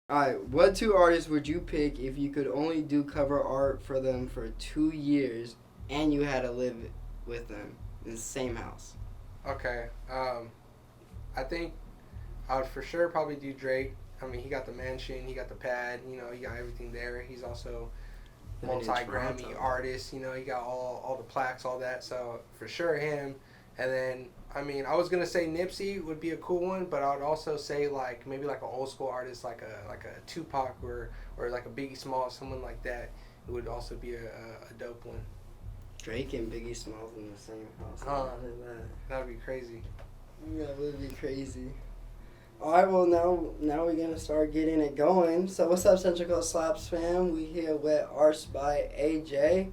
Alright, what two artists would you pick if you could only do cover art for them for 2 years and you had to live with them in the same house? Okay. I think I would for sure probably do Drake. I mean, he got the mansion, he got the pad, he got everything there. He's also Living in multi Grammy Toronto. artist. He got all the plaques, all that. So for sure him. And then I mean, I was gonna say Nipsey would be a cool one, but I would also say like maybe like an old school artist like a Tupac or like a Biggie Small, someone like that. It would also be a dope one. Drake and Biggie Smalls in the same house. Huh? Imagine that. That'd be crazy. That would be crazy. Alright, well now we're gonna start getting it going. So what's up, Central Coast Slaps fam? We here with Artbyayejay.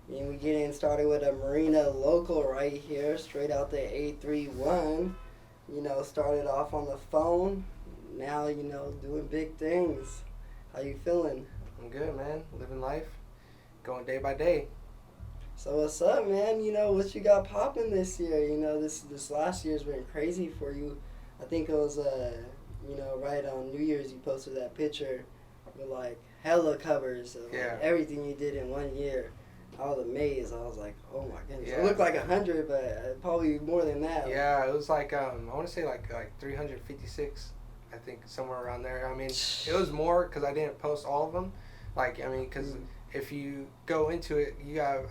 And we getting started with a Marina local right here, straight out the 831. Started off on the phone. Now, doing big things. How you feeling? I'm good, man. Living life, going day by day. So what's up, man? What you got popping this year? This last year's been crazy for you. I think it was right on New Year's you posted that picture with like hella covers of Yeah. everything you did in 1 year. I was amazed. I was like, oh my goodness. Yeah. It looked like 100, but probably more than that. Yeah, it was like I want to say like 356, I think somewhere around there. I mean, it was more because I didn't post all of them. Like I mean, because if you go into it,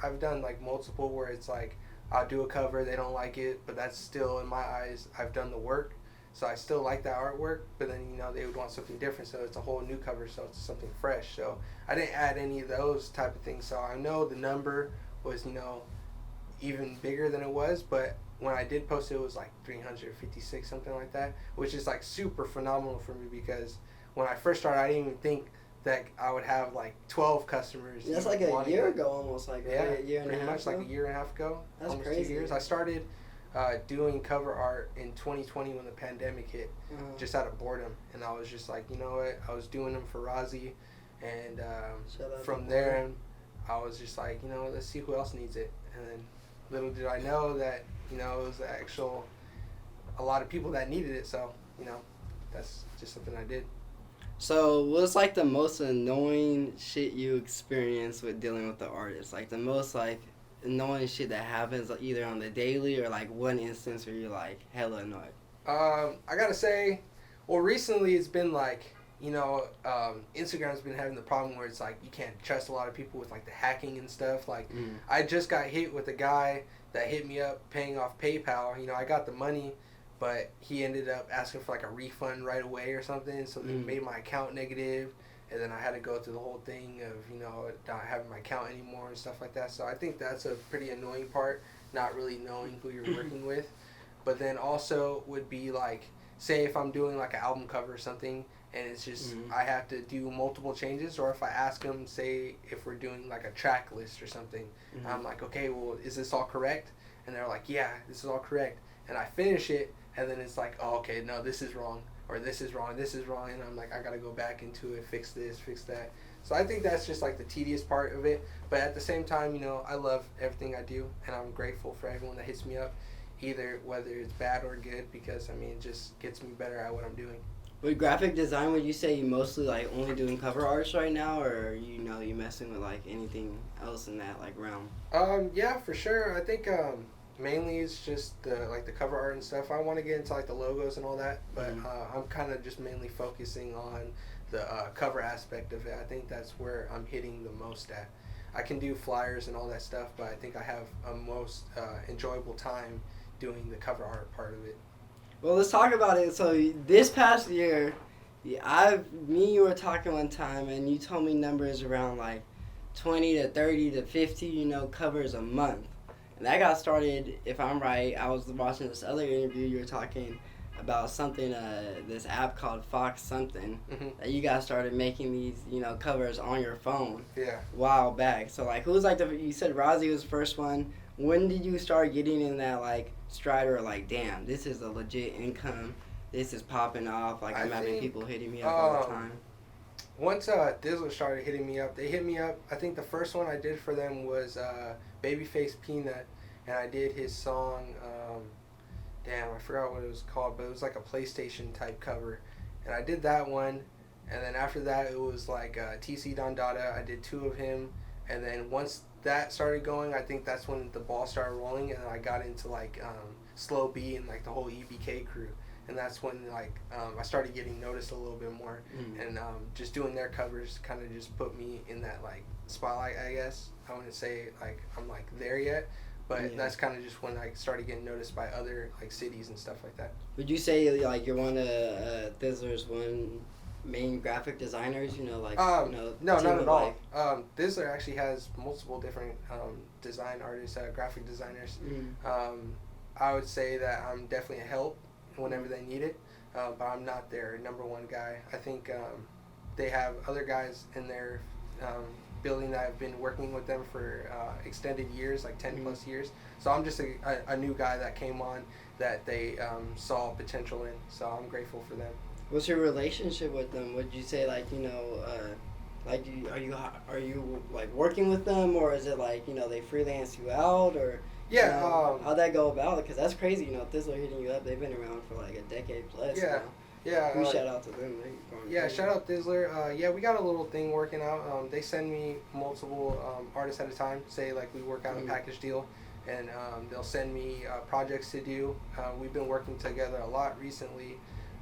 I've done like multiple where it's like I'll do a cover, they don't like it, but that's still in my eyes I've done the work. So I still like that artwork, but then they would want something different, so it's a whole new cover, so it's something fresh. So I didn't add any of those type of things. So I know the number was even bigger than it was, but when I did post it, it was like 356, something like that, which is like super phenomenal for me because when I first started, I didn't even think that I would have like 12 customers. That's like a year ago almost, like yeah, a year and a pretty half much ago. like a year and a half ago. That's almost crazy. 2 years. I started doing cover art in 2020 when the pandemic hit, just out of boredom, and I was just like, you know what? I was doing them for Rozzy, and from there, I was just like, let's see who else needs it, and then little did I know that it was a lot of people that needed it, so that's just something I did. So, what's like the most annoying shit you experience with dealing with the artist? Like the most like annoying shit that happens like, either on the daily or like one instance where you're like hella annoyed. I gotta say, well, recently it's been like Instagram's been having the problem where it's like you can't trust a lot of people with like the hacking and stuff. Like I just got hit with a guy that hit me up paying off PayPal. I got the money, but he ended up asking for like a refund right away or something. So they made my account negative, and then I had to go through the whole thing of not having my account anymore and stuff like that. So I think that's a pretty annoying part, not really knowing who you're working with. But then also would be like, say if I'm doing like an album cover or something, and it's just I have to do multiple changes, or if I ask them, say if we're doing like a track list or something, I'm like, okay, well, is this all correct? And they're like, yeah, this is all correct. And I finish it, and then it's like, oh, okay, no, this is wrong, or this is wrong, and I'm like, I gotta go back into it, fix this, fix that. So I think that's just like the tedious part of it. But at the same time, I love everything I do, and I'm grateful for everyone that hits me up, either whether it's bad or good, because I mean, it just gets me better at what I'm doing. With graphic design, would you say you mostly like only doing cover arts right now, or you messing with like anything else in that like realm? Yeah, for sure. I think mainly it's just the cover art and stuff. I want to get into like the logos and all that, but I'm kind of just mainly focusing on the cover aspect of it. I think that's where I'm hitting the most at. I can do flyers and all that stuff, but I think I have a most enjoyable time doing the cover art part of it. Well, let's talk about it. So this past year, me and you were talking one time, and you told me numbers around like 20 to 30 to 50, covers a month. And that got started, if I'm right, I was watching this other interview, you were talking about something, this app called Fox something, that you guys started making these, covers on your phone. Yeah. A while back. So like, who was like you said Rozzy was the first one. When did you start getting in that like stride or like, damn, this is a legit income, this is popping off, like I'm having people hitting me up all the time? Once Dizzle started hitting me up, they hit me up. I think the first one I did for them was Babyface Peanut, and I did his song, damn, I forgot what it was called, but it was like a PlayStation type cover. And I did that one, And then after that, it was like TC Don Dada. I did 2 of him. And then once that started going, I think that's when the ball started rolling. And I got into like Slow B and like the whole EBK crew. And that's when like I started getting noticed a little bit more. And just doing their covers kind of just put me in that like spotlight, I guess. I wouldn't say like I'm like there yet. But that's kind of just when I started getting noticed by other like cities and stuff like that. Would you say like you're one of Thizzler's main graphic designers? You know, like no, not at all. Thizzler actually has multiple different design artists, graphic designers. I would say that I'm definitely a help whenever they need it, but I'm not their number one guy. I think they have other guys in their building that have been working with them for extended years, like 10 plus years. So I'm just a new guy that came on that they saw potential in. So I'm grateful for them. What's your relationship with them? Would you say like like are you like working with them, or is it like they freelance you out, or how'd that go about? Because that's crazy. Thizzler hitting you up. They've been around for like a decade plus. Yeah. Now. Yeah. Shout out to them. Shout out Thizzler. We got a little thing working out. They send me multiple artists at a time. Say like we work out a package deal, and they'll send me projects to do. We've been working together a lot recently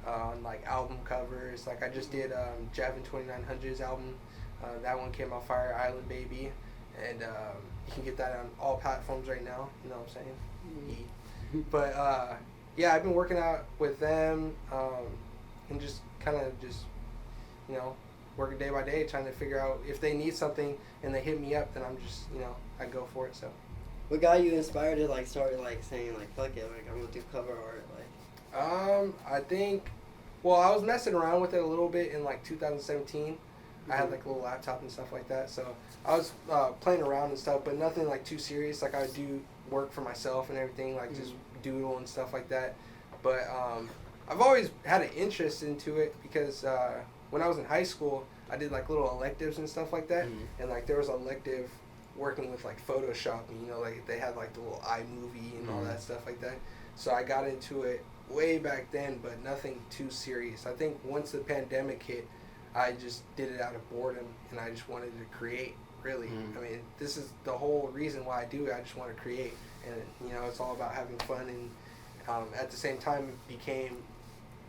on like album covers. Like I just did Javin 2900's album. That one came out fire, Island Baby, and you can get that on all platforms right now. You know what I'm saying? But I've been working out with them. And just kind of working day by day, trying to figure out if they need something and they hit me up, then I'm just, I go for it. So, what got you inspired to like start like saying like fuck it, like I'm gonna do cover art? Like, I think, I was messing around with it a little bit in like 2017. I had like a little laptop and stuff like that, so I was playing around and stuff, but nothing like too serious. Like I would do work for myself and everything, like just doodle and stuff like that. But I've always had an interest into it because when I was in high school, I did like little electives and stuff like that. And like there was an elective working with like Photoshop, and like they had like the little iMovie and all that stuff like that. So I got into it way back then, but nothing too serious. I think once the pandemic hit, I just did it out of boredom, and I just wanted to create, really. I mean, this is the whole reason why I do it. I just want to create, and it's all about having fun, and at the same time it became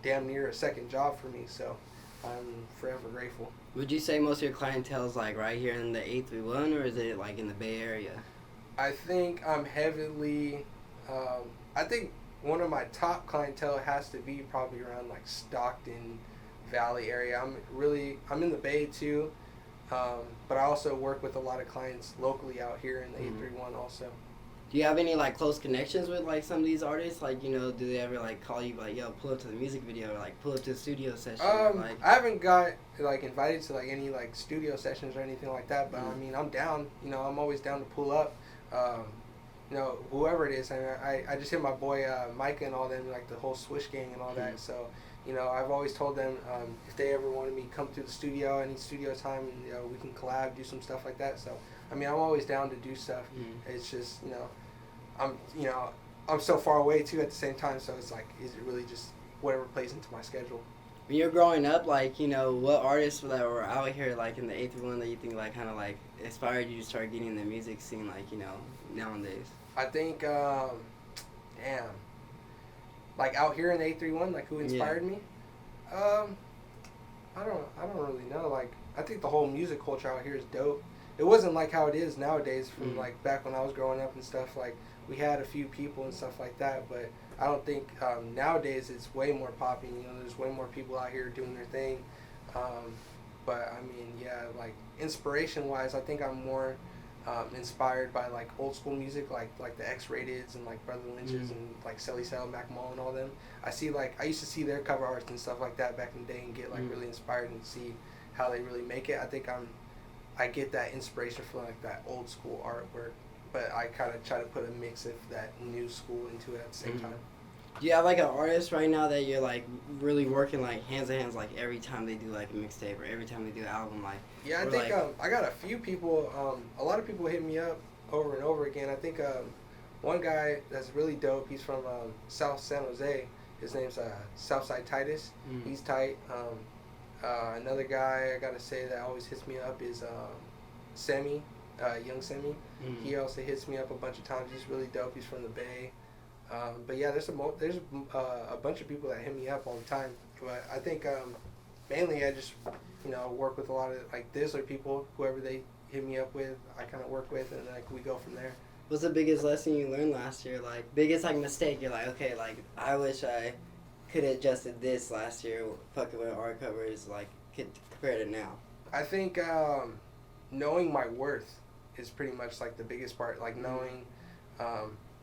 damn near a second job for me, so I'm forever grateful. Would you say most of your clientele is like right here in the 831, or is it like in the Bay Area? I think I'm heavily, I think one of my top clientele has to be probably around like Stockton Valley area. I'm in the Bay too, but I also work with a lot of clients locally out here in the 831 also. Do you have any like close connections with like some of these artists? Like, do they ever like call you like, yo, pull up to the music video, or like pull up to the studio session? I haven't got like invited to like any like studio sessions or anything like that, but I mean, I'm down. I'm always down to pull up. Whoever it is. I just hit my boy Micah and all them, like the whole Swish gang and all that. So, I've always told them if they ever wanted me to come through the studio, any studio time, and we can collab, do some stuff like that. So, I mean, I'm always down to do stuff. It's just, I'm so far away too at the same time. So it's like, is it really just whatever plays into my schedule? When you're growing up, like, what artists that were out here, like in the 831 that you think like kind of like inspired you to start getting in the music scene, like, nowadays? I think, like out here in the 831, like who inspired me? I don't really know. Like, I think the whole music culture out here is dope. It wasn't like how it is nowadays from like back when I was growing up and stuff. Like we had a few people and stuff like that, but I don't think nowadays it's way more popping. There's way more people out here doing their thing. But I mean, like inspiration wise, I think I'm more inspired by like old school music, like the X-Rateds and like Brother Lynch's and like Selly Sal, Mac Mall and all them. I used to see their cover arts and stuff like that back in the day and get like really inspired and see how they really make it. I think I get that inspiration from like that old school artwork, but I kind of try to put a mix of that new school into it at the same time. Do you have like an artist right now that you're like really working like hands to hands, like every time they do like a mixtape or every time they do an album, like? Yeah, I think I got a few people. A lot of people hit me up over and over again. I think one guy that's really dope. He's from South San Jose. His name's Southside Titus. He's tight. Another guy I gotta say that always hits me up is Semi, young Semi. Mm. He also hits me up a bunch of times. He's really dope. He's from the Bay. But yeah, there's a bunch of people that hit me up all the time. But I think mainly I just work with a lot of like Dizzler people. Whoever they hit me up with, I kind of work with, and like we go from there. What's the biggest lesson you learned last year? Like biggest like mistake? You're like, okay, like I wish I could have adjusted this last year. Fucking with art covers, like compared to now. I think knowing my worth is pretty much like the biggest part. Like knowing,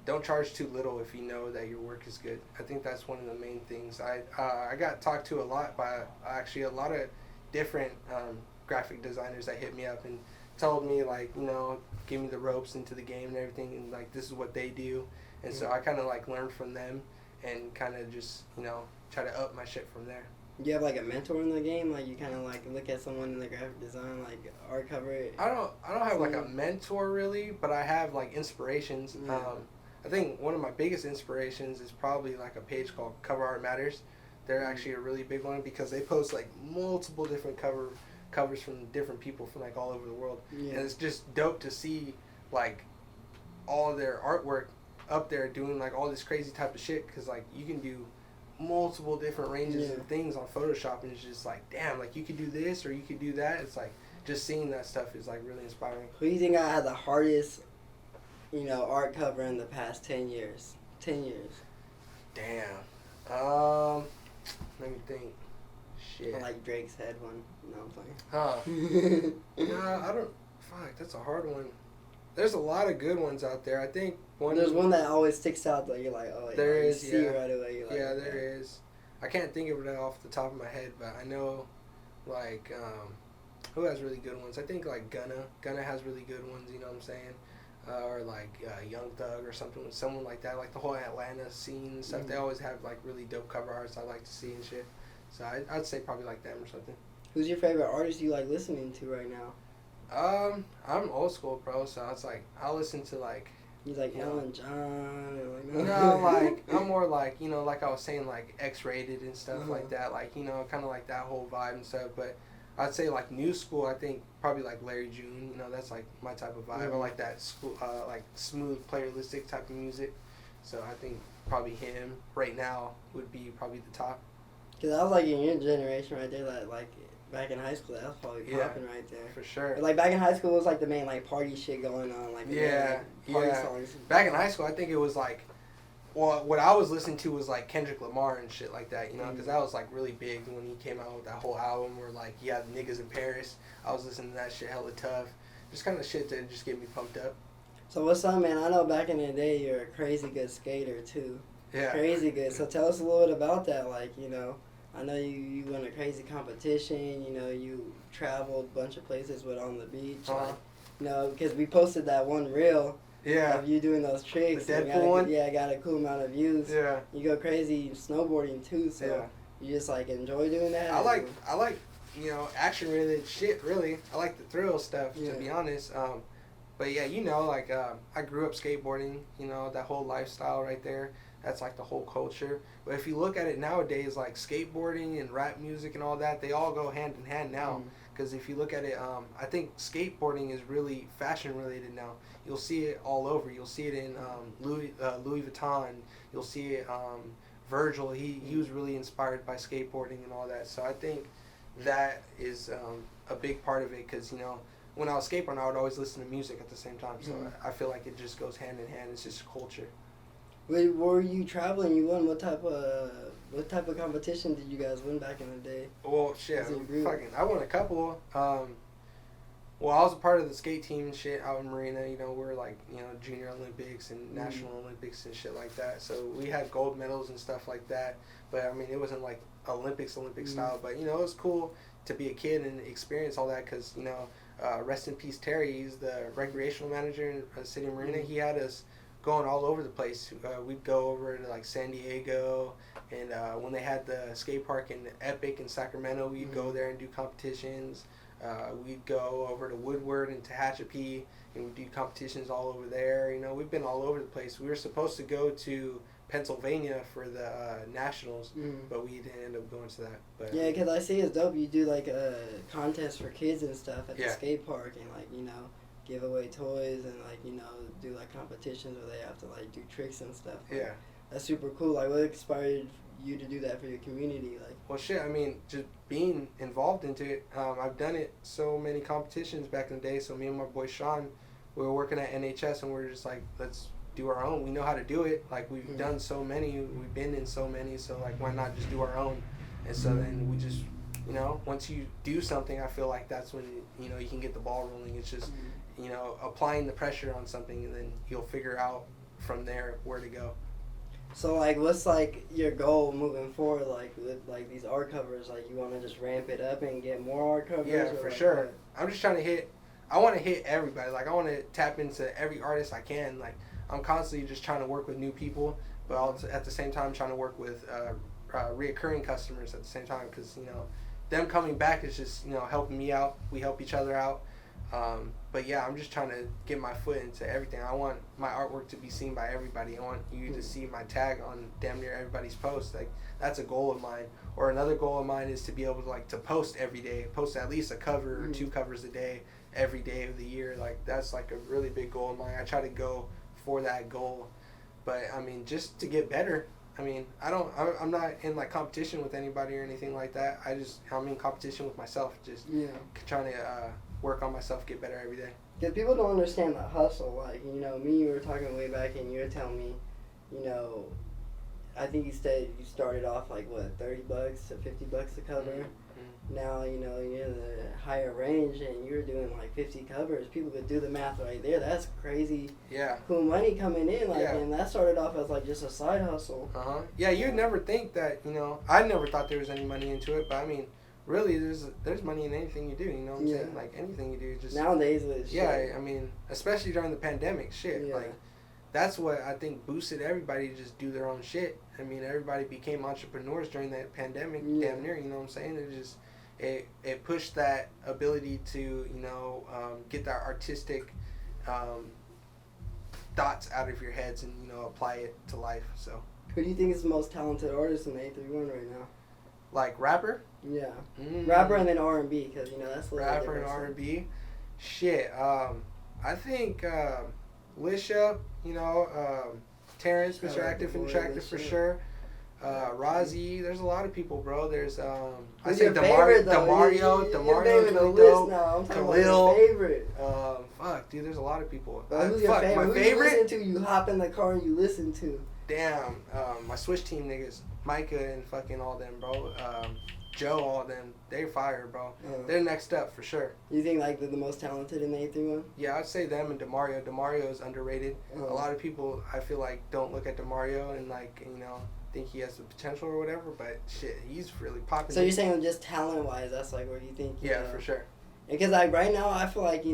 don't charge too little if you know that your work is good. I think that's one of the main things. I got talked to a lot by actually a lot of different graphic designers that hit me up and told me like give me the ropes into the game and everything, and like this is what they do, and so I kind of like learned from them and kind of just try to up my shit from there. Do you have like a mentor in the game? Like you kind of like look at someone in the graphic design, like art cover. I don't have like a mentor really, but I have like inspirations. I think one of my biggest inspirations is probably like a page called Cover Art Matters. They're actually a really big one because they post like multiple different covers from different people from like all over the world. Yeah. And it's just dope to see like all of their artwork up there doing like all this crazy type of shit, because like you can do multiple different ranges of things on Photoshop, and it's just like damn, like you could do this or you could do that. It's like just seeing that stuff is like really inspiring. Who do you think I had the hardest art cover in the past 10 years? 10 years. Damn. Let me think. Shit. I like Drake's head one. No, I'm playing. Nah, I don't. Fuck, that's a hard one. There's a lot of good ones out there. I think there's one that always sticks out that you're like, oh, yeah, there you is, see it right away. You're like, yeah, there is. I can't think of it off the top of my head, but I know, like, who has really good ones? I think like Gunna has really good ones. You know what I'm saying? Or like Young Thug or something, someone like that. Like the whole Atlanta scene and stuff. They always have like really dope cover arts I like to see and shit. So I'd say probably like them or something. Who's your favorite artist you like listening to right now? I'm old school, bro. So it's like I'll listen to like. He's like Ellen John. No, like I'm more like like I was saying, like X-rated and stuff like that. Like kind of like that whole vibe and stuff. But I'd say like new school. I think probably like Larry June. That's like my type of vibe. I like that school, like smooth, playalistic type of music. So I think probably him right now would be probably the top. Cause I was like in your generation right there, that like back in high school, that was probably popping right there. For sure. But like back in high school, it was like the main like party shit going on, like party songs. Back in high school, I think it was like, well, what I was listening to was like Kendrick Lamar and shit like that, because that was like really big when he came out with that whole album where like he had Niggas in Paris. I was listening to that shit hella tough, just kind of shit that just get me pumped up. So what's up, man? I know back in the day you're a crazy good skater too. Yeah. Crazy good. So tell us a little bit about that, like I know you won a crazy competition, you traveled a bunch of places with On the Beach. Because we posted that one reel of you doing those tricks. The Deadpool one? Yeah, I got a cool amount of views. Yeah. You go crazy snowboarding too, so you just like enjoy doing that? I like action related shit, really. I like the thrill stuff, to be honest. But yeah, like I grew up skateboarding, that whole lifestyle right there. That's like the whole culture. But if you look at it nowadays, like skateboarding and rap music and all that, they all go hand in hand now. Because if you look at it, I think skateboarding is really fashion related now. You'll see it all over. You'll see it in Louis Vuitton. You'll see it, Virgil. He was really inspired by skateboarding and all that. So I think that is a big part of it. Because when I was skateboarding, I would always listen to music at the same time. So I feel like it just goes hand in hand. It's just culture. Wait, were you traveling? You won what type of competition did you guys win back in the day? Well, shit, I won a couple. Well, I was a part of the skate team and shit out in Marina. We're like Junior Olympics and National Olympics and shit like that. So we had gold medals and stuff like that. But I mean, it wasn't like Olympic style. But it was cool to be a kid and experience all that because rest in peace Terry. He's the recreational manager in the city of Marina. He had us going all over the place. We'd go over to like San Diego, and when they had the skate park in Epic in Sacramento, we'd go there and do competitions. We'd go over to Woodward and Tehachapi, and we'd do competitions all over there. We've been all over the place. We were supposed to go to Pennsylvania for the nationals, but we didn't end up going to that. But yeah, because I see it's dope. You do like a contest for kids and stuff at the Yeah. skate park, and like give away toys and like do like competitions where they have to like do tricks and stuff. Like, yeah. that's super cool. Like, what inspired you to do that for your community? Like, Well, shit, I mean, just being involved into it, I've done it so many competitions back in the day. So me and my boy Sean, we were working at NHS, and we were just like, let's do our own. We know how to do it. Like, we've done so many, we've been in so many, so like, why not just do our own? And so then we just, once you do something, I feel like that's when you can get the ball rolling. It's just applying the pressure on something, and then you'll figure out from there where to go. so like, what's like your goal moving forward? Like with like these art covers, like you want to just ramp it up and get more art covers? Yeah, or for like sure. what? I'm just trying to hit. I want to hit everybody. Like, I want to tap into every artist I can. Like, I'm constantly just trying to work with new people, but also at the same time trying to work with reoccurring customers at the same time, because them coming back is just helping me out. We help each other out. But yeah, I'm just trying to get my foot into everything. I want my artwork to be seen by everybody. I want you to see my tag on damn near everybody's post. Like, that's a goal of mine. Or another goal of mine is to be able to to post every day, post at least a cover or 2 covers a day, every day of the year. Like, that's like a really big goal of mine. I try to go for that goal. But I mean, just to get better. I mean, I'm not in like competition with anybody or anything like that. I'm in competition with myself, just trying to work on myself, get better every day. Because people don't understand the hustle. Like, me, you were talking way back, and you were telling me, I think you said you started off like what, $30 to $50 a cover. Now you're in the higher range, and you're doing like 50 covers. People could do the math right there. That's crazy. Yeah. Cool money coming in, like, Yeah. and that started off as like just a side hustle. Yeah, you'd never think that. I never thought there was any money into it, but I mean, really, there's money in anything you do. You know what I'm saying? Like, anything you do, just nowadays with shit. I mean, especially during the pandemic, shit. Like, that's what I think boosted everybody to just do their own shit. I mean, everybody became entrepreneurs during that pandemic, damn near. You know what I'm saying? It just it pushed that ability to get that artistic thoughts out of your heads and apply it to life. So, who do you think is the most talented artist in the 831 right now? Like, rapper? Yeah, rapper and then R&B, because that's a little rapper and R&B. Shit, I think Lisha, Terrence, Mr. Active and Attractive for sure. Rozzy, there's a lot of people, bro. There's I say Demario, really dope. No, I'm talking Khalil. about your favorite. Fuck, dude, there's a lot of people. Who's your favorite? My Who favorite? you listen to? You hop in the car and you listen to. Damn, my Switch team niggas, Micah and fucking all them, bro. Joe, all them, they're fire, bro. They're next up for sure. You think like they're the most talented in the 831? Yeah, I'd say them and Demario. Demario is underrated. A lot of people, I feel like, don't look at Demario and think he has the potential or whatever, but shit, he's really popping. So you're saying just talent-wise, that's like where you think? For sure. Because like right now, I feel like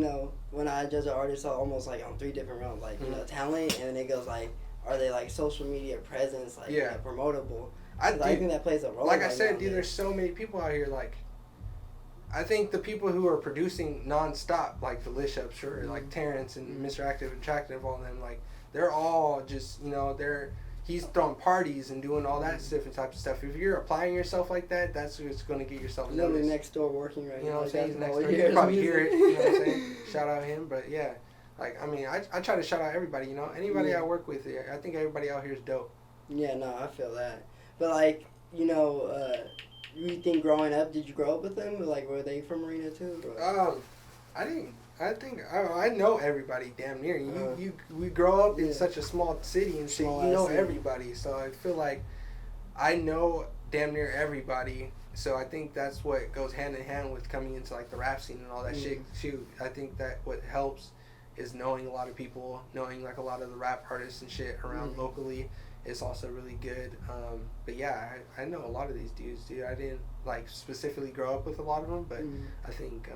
when I judge an artist, I'm almost like on 3 different realms, like talent, and then it goes like, are they like social media presence, like promotable? I think that plays a role. Like I said, dude, there's so many people out here. Like, I think the people who are producing nonstop, like the Lisha, sure, like Terrence and Mr. Active and Attractive, all of them, like they're all just he's throwing parties and doing all that different types of stuff. If you're applying yourself like that, that's what's going to get yourself noticed. Literally next door working right now. You know what I'm saying? He's next door. You can probably hear it. You know what I'm saying? Shout out him. But yeah, like, I mean, I try to shout out everybody, Anybody I work with, I think everybody out here is dope. Yeah, no, I feel that. But like, you think growing up, did you grow up with them? Like, were they from Marina too? I didn't. I know everybody damn near. We grow up in such a small city and shit. You know everybody, so I feel like I know damn near everybody. So I think that's what goes hand in hand with coming into like the rap scene and all that shit too. I think that what helps is knowing a lot of people, knowing like a lot of the rap artists and shit around locally. Is also really good. But yeah, I know a lot of these dudes, dude. I didn't like specifically grow up with a lot of them, but I think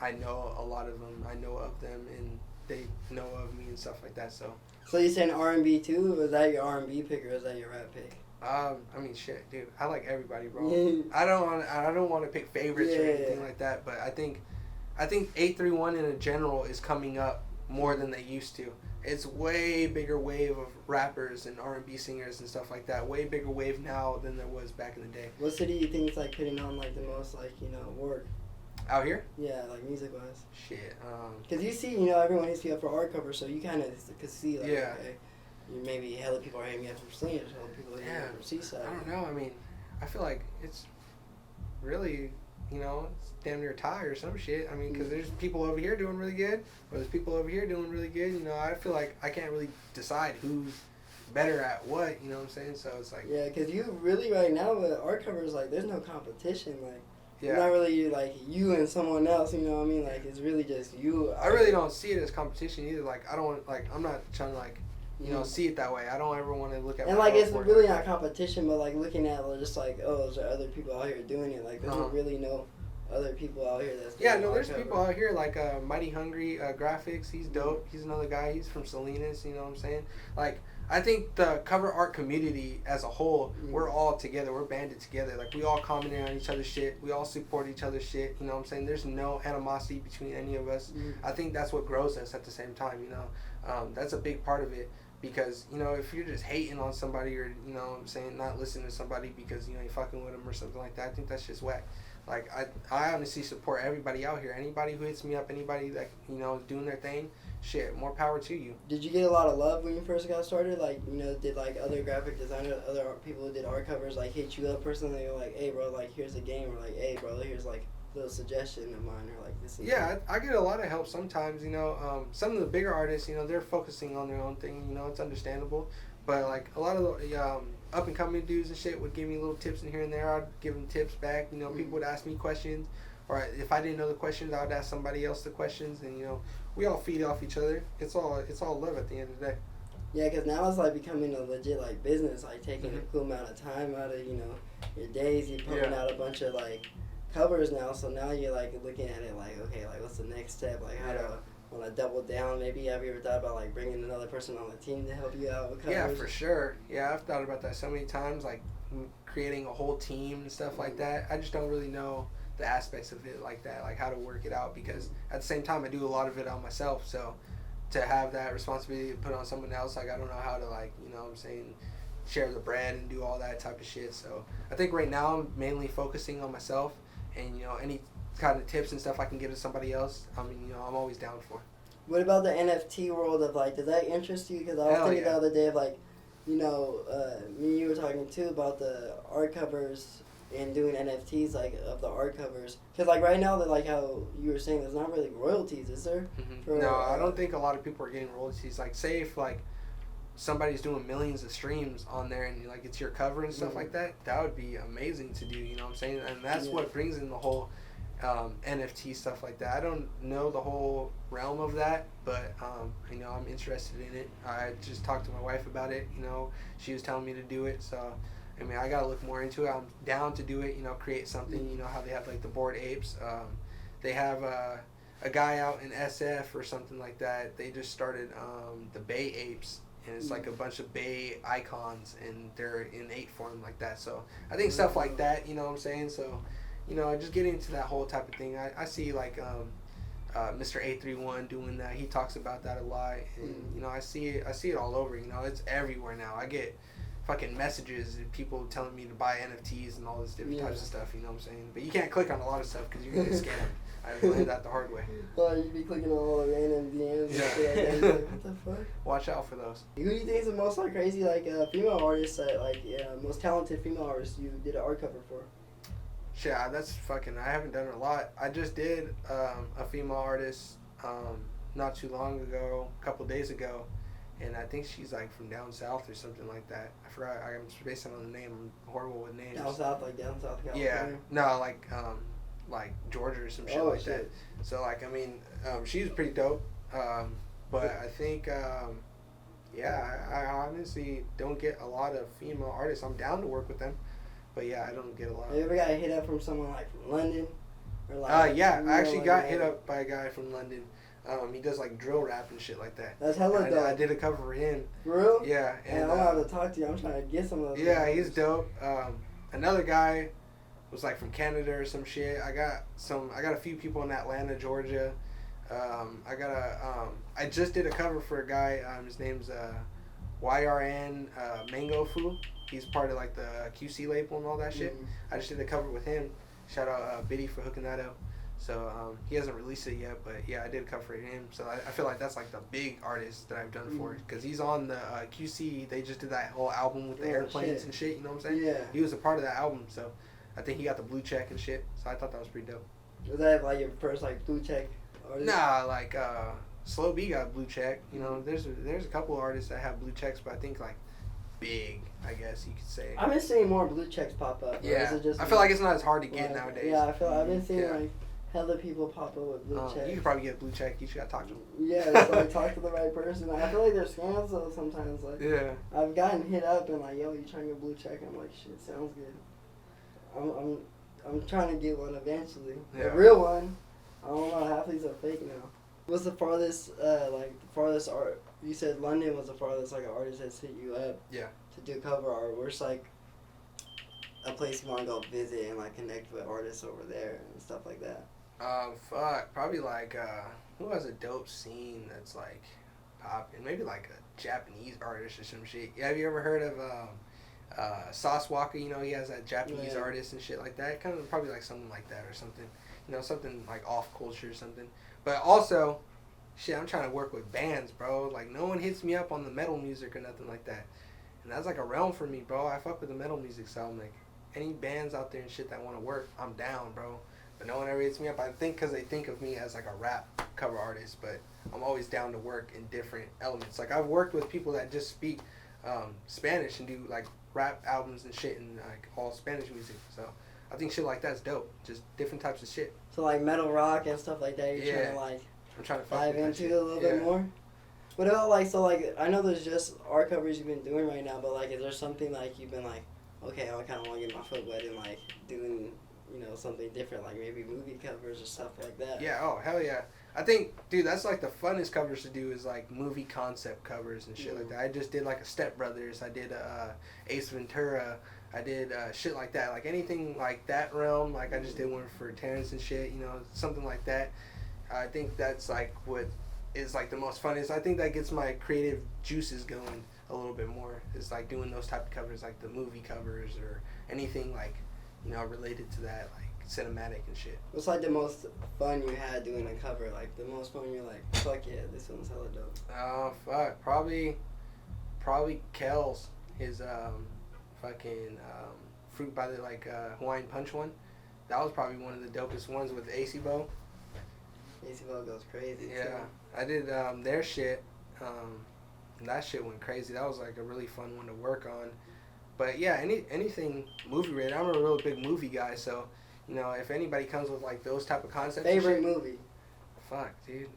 I know a lot of them. I know of them, and they know of me and stuff like that. So you saying R&B too? Was that your R&B pick or was that your rap pick? I mean, shit, dude. I like everybody, bro. I don't want to pick favorites or anything like that. But I think 831 in a general is coming up more than they used to. it's way bigger wave of rappers and R&B singers and stuff like that. Way bigger wave now than there was back in the day. What city do you think is like putting on like the most like work? Out here? Yeah, like music wise. Shit. Cause you see, everyone needs to be up for art cover, so you kind of could see like, okay, maybe hella people are hitting me up from Slingers, hella people are hitting me up from Seaside. I don't know. I mean, I feel like it's really, it's damn near a tie or some shit. I mean, because there's people over here doing really good, or there's people over here doing really good. I feel like I can't really decide who's better at what. You know what I'm saying? So it's like, yeah, because you really right now with art covers, like, there's no competition. Like, yeah. It's not really like you and someone else. You know what I mean? Like, it's really just you. I really don't see it as competition either. Like, I don't want, like, I'm not trying to like, see it that way. I don't ever want to look at. And like, it's really not competition, but like looking at just like, oh, there's other people out here doing it. Like, there's really no other people out here that's doing there's people out here like Mighty Hungry Graphics. He's dope. He's another guy. He's from Salinas. You know what I'm saying? Like, I think the cover art community as a whole, we're all together. We're banded together. Like, we all comment on each other's shit. We all support each other's shit. You know what I'm saying? There's no animosity between any of us. I think that's what grows us at the same time. That's a big part of it. Because, if you're just hating on somebody or, what I'm saying, not listening to somebody because, you're fucking with them or something like that, I think that's just whack. Like, I honestly support everybody out here. Anybody who hits me up, anybody that, is doing their thing, shit, more power to you. Did you get a lot of love when you first got started? Like, did, like, other graphic designers, other people who did art covers, like, hit you up personally? Or, like, hey, bro, like, here's a game. Or, like, hey, bro, here's, like, little suggestion of mine, or like this is I get a lot of help sometimes. Some of the bigger artists, they're focusing on their own thing. It's understandable, but like a lot of the up and coming dudes and shit would give me little tips in here and there. I'd give them tips back. People would ask me questions, or if I didn't know the questions, I would ask somebody else the questions, and we all feed off each other. It's all love at the end of the day. Yeah, because now it's like becoming a legit like business, like taking a cool amount of time out of your days. You're pumping out a bunch of like covers now, so now you're like looking at it like, okay, like what's the next step? Like, how do I want to double down? Maybe have you ever thought about like bringing another person on the team to help you out with covers? Yeah, for sure. Yeah, I've thought about that so many times, like creating a whole team and stuff like that. I just don't really know the aspects of it like that, like how to work it out, because at the same time I do a lot of it on myself. So to have that responsibility put on someone else, like I don't know how to like, what I'm saying, share the bread and do all that type of shit. So I think right now I'm mainly focusing on myself. And, any kind of tips and stuff I can give to somebody else, I mean, I'm always down for. What about the NFT world of, like, does that interest you? Because I was thinking the other day of, like, me and you were talking, too, about the art covers and doing NFTs, like, of the art covers. Because, like, right now, like how you were saying, there's not really royalties, is there? No, I don't think a lot of people are getting royalties. Like, say if, like, somebody's doing millions of streams on there and like it's your cover and stuff like that would be amazing to do, what I'm saying? And that's what brings in the whole NFT stuff like that. I don't know the whole realm of that, but I'm interested in it. I just talked to my wife about it. She was telling me to do it, so I mean I gotta look more into it. I'm down to do it, create something. How they have like the Bored Apes. They have a guy out in SF or something like that. They just started the Bay Apes. And it's like a bunch of Bay icons, and they're in ape form like that. So I think stuff like that, what I'm saying? So, just getting into that whole type of thing. I see like Mr. 831 doing that. He talks about that a lot, and I see it all over. It's everywhere now. I get fucking messages and people telling me to buy NFTs and all this different types of stuff. You know what I'm saying? But you can't click on a lot of stuff because you're gonna get scammed. I learned that the hard way. Well, you'd be clicking on all the random DMs and shit like that. Like, what the fuck? Watch out for those. Who do you think is the most like crazy like female artist that most talented female artist you did an art cover for? Yeah, that's fucking. I haven't done it a lot. I just did a female artist not too long ago, a couple days ago, and I think she's like from down south or something like that. I forgot. I'm spacing on the name. I'm horrible with names. Down south California. Yeah, no, like Georgia or some shit like that. So like, I mean, she's pretty dope. But I think, I honestly don't get a lot of female artists. I'm down to work with them, but yeah, I don't get a lot. Have you ever got hit up from someone like from London? Or like, I actually got hit up by a guy from London. He does like drill rap and shit like that. That's hella dope. I did a cover for him. For real? Yeah. And I'm gonna have to talk to you. I'm trying to get some of those. Yeah, he's dope. Another guy was like from Canada or some shit. I got a few people in Atlanta, Georgia. I just did a cover for a guy. His name's YRN Mango Fu. He's part of like the QC label and all that shit. I just did a cover with him. Shout out Biddy for hooking that up. So he hasn't released it yet, but yeah, I did a cover for him. So I feel like that's like the big artist that I've done for, because he's on the QC. They just did that whole album with the airplanes and shit. You know what I'm saying? Yeah. He was a part of that album, so I think he got the blue check and shit. So I thought that was pretty dope. Was that like your first like blue check artist? Nah, like Slow B got blue check. You know, there's a couple of artists that have blue checks, but I think like big, I guess you could say. I've been seeing more blue checks pop up. Yeah, I feel like it's not as hard to get nowadays. Yeah, I've been seeing like hella people pop up with blue checks. You could probably get a blue check. You just gotta talk to them. Yeah, so like talk to the right person. I feel like there's scams though sometimes. Like, yeah, I've gotten hit up and like, yo, you trying to get a blue check? I'm like, shit, sounds good. I'm trying to get one eventually. Yeah. A real one. I don't know. Half these are fake now. What's the farthest art? You said London was the farthest like an artist that's hit you up. Yeah. To do cover art. Where's like a place you want to go visit and like connect with artists over there and stuff like that? Probably like who has a dope scene that's like popping? Maybe like a Japanese artist or some shit. Yeah, have you ever heard of Sauce Walker? You know, he has that Japanese artist and shit like that. Kind of probably like something like that or something. You know, something like off culture or something. But also, shit, I'm trying to work with bands, bro. Like no one hits me up on the metal music or nothing like that. And that's like a realm for me, bro. I fuck with the metal music, so I'm like, any bands out there and shit that want to work, I'm down, bro. But no one ever hits me up. I think because they think of me as like a rap cover artist, but I'm always down to work in different elements. Like I've worked with people that just speak Spanish and do like rap albums and shit and like all Spanish music. So I think shit like that's dope. Just different types of shit. So like metal rock and stuff like that. You're trying to like I'm trying to dive into it a little bit more. What about like I know there's just art covers you've been doing right now, but like is there something like you've been like, okay, I kind of want to get my foot wet and like doing, you know, something different, like maybe movie covers or stuff like that? Yeah, oh, hell yeah. I think, dude, that's like the funnest covers to do is like movie concept covers and shit like that. I just did like a Step Brothers, I did Ace Ventura, I did shit like that. Like anything like that realm, like I just did one for Terrence and shit, you know, something like that. I think that's like what is like the most funnest. I think that gets my creative juices going a little bit more. It's like doing those type of covers, like the movie covers or anything like, you know, related to that, like cinematic and shit. What's like the most fun you had doing a cover? Like the most fun you're like, fuck yeah, this one's hella dope. Oh fuck, probably Kel's, his fucking Fruit by the like Hawaiian Punch one. That was probably one of the dopest ones with AC Bo. AC Bo goes crazy. Yeah, too. I did their shit. And that shit went crazy. That was like a really fun one to work on. But yeah, anything movie related. I'm a real big movie guy, so you know if anybody comes with like those type of concepts. Favorite movie? Fuck, dude.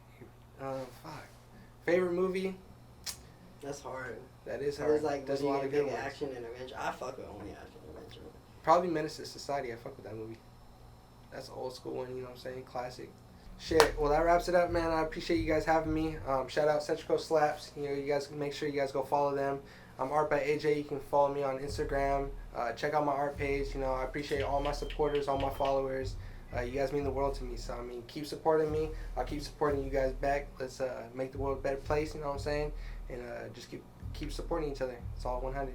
Fuck. Favorite movie? That's hard. That is hard. There's like there's a a lot of good big ones. action and adventure. I fuck with only action and adventure. Probably Menace to Society. I fuck with that movie. That's an old school one. You know what I'm saying? Classic. Shit, well that wraps it up, man. I appreciate you guys having me. Shout out Central Coast Slaps. You know, you guys can make sure you guys go follow them. I'm Artbyayejay. You can follow me on Instagram. Check out my art page. You know, I appreciate all my supporters, all my followers. You guys mean the world to me. So I mean, keep supporting me. I'll keep supporting you guys back. Let's make the world a better place. You know what I'm saying? And just keep supporting each other. It's all 100.